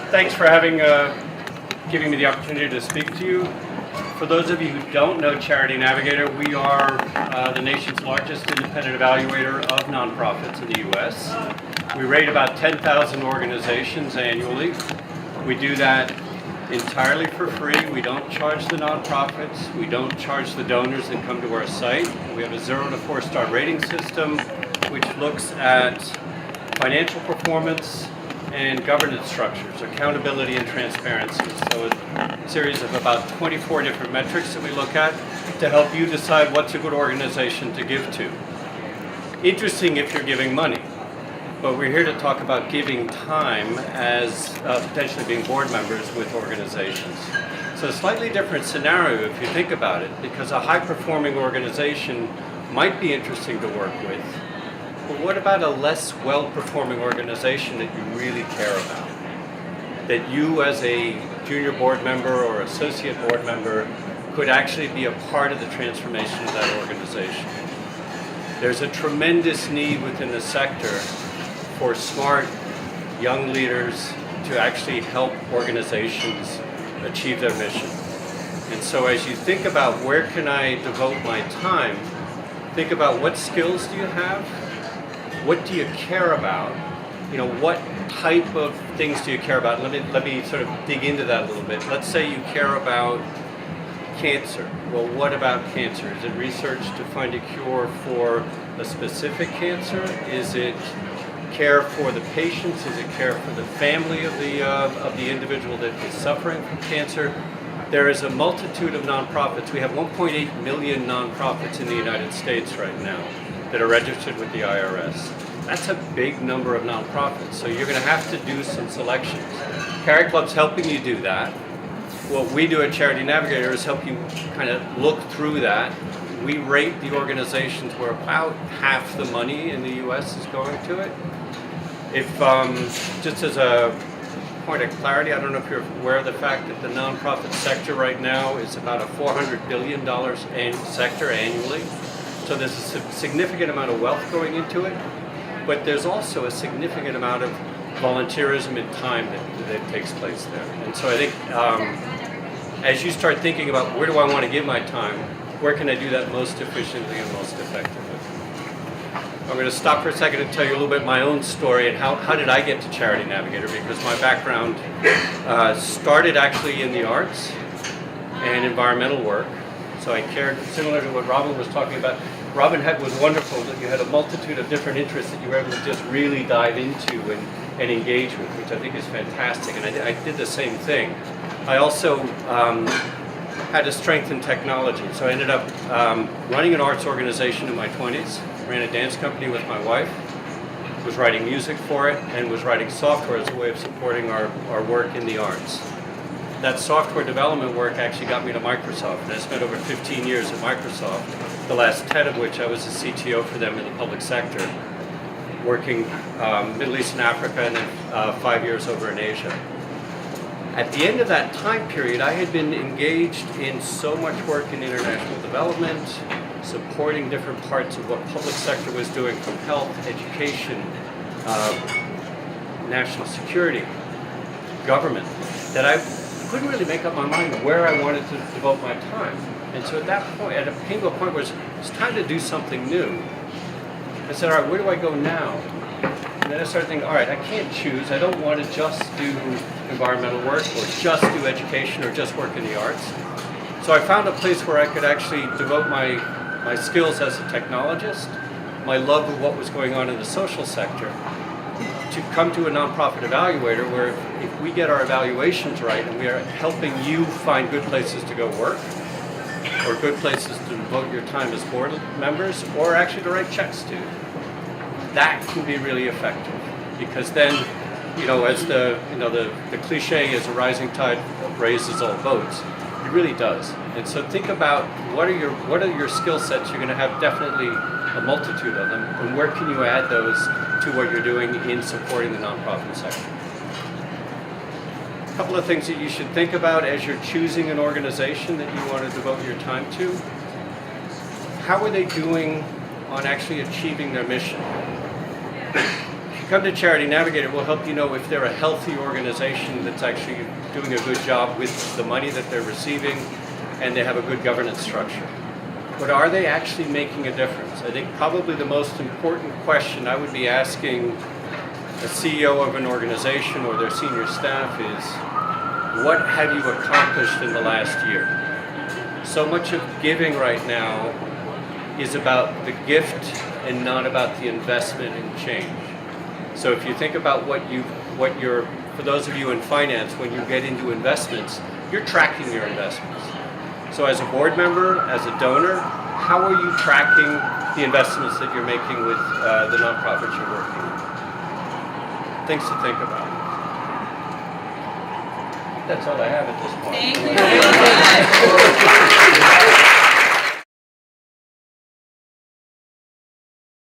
Thanks for giving me the opportunity to speak to you. For those of you who don't know Charity Navigator, we are the nation's largest independent evaluator of nonprofits in the U.S. We rate about 10,000 organizations annually. We do that entirely for free. We don't charge the nonprofits. We don't charge the donors that come to our site. We have a 0 to 4-star rating system which looks at financial performance and governance structures, accountability and transparency. So a series of about 24 different metrics that we look at to help you decide what's a good organization to give to. Interesting if you're giving money, but we're here to talk about giving time as potentially being board members with organizations. So a slightly different scenario if you think about it, because a high-performing organization might be interesting to work with. But what about a less well-performing organization that you really care about? That you as a junior board member or associate board member could actually be a part of the transformation of that organization. There's a tremendous need within the sector for smart young leaders to actually help organizations achieve their mission. And so as you think about where can I devote my time, think about what skills do you have? What do you care about? You know, what type of things do you care about? Let me sort of dig into that a little bit. Let's say you care about cancer. Well, what about cancer? Is it research to find a cure for a specific cancer? Is it care for the patients? Is it care for the family of the individual that is suffering from cancer? There is a multitude of nonprofits. We have 1.8 million nonprofits in the United States right now that are registered with the IRS. That's a big number of nonprofits, so you're going to have to do some selections. CariClub's helping you do that. What we do at Charity Navigator is help you kind of look through that. We rate the organizations where about half the money in the U.S. is going to it. If, just as a point of clarity, I don't know if you're aware of the fact that the nonprofit sector right now is about a $400 billion sector annually. So there's a significant amount of wealth going into it, but there's also a significant amount of volunteerism and time that takes place there. And so I think as you start thinking about where do I want to give my time, where can I do that most efficiently and most effectively? I'm going to stop for a second and tell you a little bit my own story and how did I get to Charity Navigator, because my background started actually in the arts and environmental work. So I cared, similar to what Robin was talking about. Robin was wonderful that you had a multitude of different interests that you were able to just really dive into and engage with, which I think is fantastic. And I did the same thing. I also had a strength in technology. So I ended up running an arts organization in my 20s, ran a dance company with my wife, was writing music for it, and was writing software as a way of supporting our work in the arts. That software development work actually got me to Microsoft, and I spent over 15 years at Microsoft, the last 10 of which I was a CTO for them in the public sector, working Middle East and Africa, and then 5 years over in Asia. At the end of that time period, I had been engaged in so much work in international development, supporting different parts of what public sector was doing, from health, education, national security, government, that I couldn't really make up my mind where I wanted to devote my time. And so at that point, came to a point where it was time to do something new. I said, all right, where do I go now? And then I started thinking, all right, I can't choose. I don't want to just do environmental work or just do education or just work in the arts. So I found a place where I could actually devote my skills as a technologist, my love of what was going on in the social sector, to come to a nonprofit evaluator where if we get our evaluations right and we are helping you find good places to go work or good places to devote your time as board members or actually to write checks to, that can be really effective, because then, you know, as the cliche is a rising tide raises all boats, it really does. And so think about what are your skill sets. You're going to have definitely a multitude of them, and where can you add those to what you're doing in supporting the nonprofit sector. A couple of things that you should think about as you're choosing an organization that you want to devote your time to. How are they doing on actually achieving their mission? you come to Charity Navigator, we'll help you know if they're a healthy organization that's actually doing a good job with the money that they're receiving and they have a good governance structure. But are they actually making a difference? I think probably the most important question I would be asking a CEO of an organization or their senior staff is, what have you accomplished in the last year? So much of giving right now is about the gift and not about the investment and change. So if you think about for those of you in finance, when you get into investments, you're tracking your investments. So as a board member, as a donor, how are you tracking the investments that you're making with the nonprofits you're working with? Things to think about. That's all I have at this point. Thank you very much.